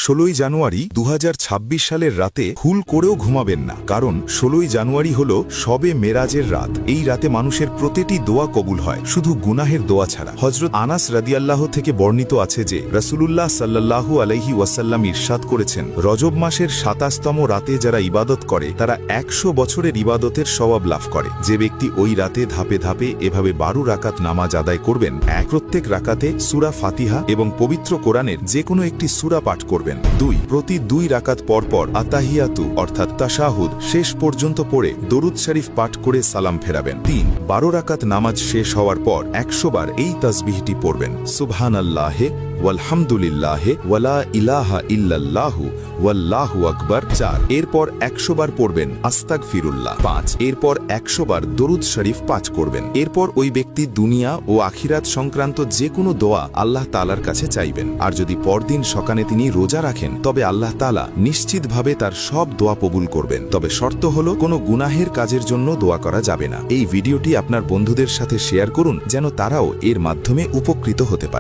16ই জানুয়ারি 2026 সালের রাতে ভুল করেও ঘুমাবেন না, কারণ 16ই জানুয়ারি হল শবে মেরাজের রাত। এই রাতে মানুষের প্রতিটি দোয়া কবুল হয়, শুধু গুনাহের দোয়া ছাড়া। হযরত আনাস রাদিয়াল্লাহু থেকে বর্ণিত আছে যে রাসূলুল্লাহ সাল্লাল্লাহু আলাইহি ওয়াসাল্লাম ইরশাদ করেছেন, রজব মাসের 27তম রাতে যারা ইবাদত করে তারা 100 বছরের ইবাদতের সওয়াব লাভ করে। যে ব্যক্তি ওই রাতে ধাপে ধাপে এভাবে 12 রাকাত নামাজ আদায় করবেন, প্রত্যেক রাকাতে সূরা ফাতিহা এবং পবিত্র কোরআনের যে কোনো একটি সূরা পাঠ করবেন। 2 প্রতি 2 রাকাত পরপর আতাহিয়াতু অর্থাৎ তাশাহুদ শেষ পর্যন্ত পড়ে দরুদ শরীফ পাঠ করে সালাম ফেরাবেন। 3 12 রাকাত নামাজ শেষ হওয়ার পর 100 বার এই তাসবিহটি পড়বেন, সুবহানাল্লাহি ওয়ালহামদুলিল্লাহি ওয়ালা ইলাহা ইল্লাল্লাহু ওয়াল্লাহু আকবার। 4 এরপর 100 বার পড়বেন আস্তাগফিরুল্লাহ। 5 এরপর 100 বার দরুদ শরীফ পাঠ করবেন। এরপর ওই ব্যক্তি দুনিয়া ও আখিরাত সংক্রান্ত যে কোনো দোয়া আল্লাহ তাআলার কাছে চাইবেন। আর যদি পরদিন সকালে তিনি রোজা রাখেন তবে আল্লাহ তাআলা নিশ্চিতভাবে তার সব দোয়া কবুল করবেন। তবে শর্ত হলো কোনো গুনাহের কাজের জন্য দোয়া করা যাবে না। এই ভিডিওটি আপনার বন্ধুদের সাথে শেয়ার করুন যেন তারাও এর মাধ্যমে উপকৃত হতে পারে।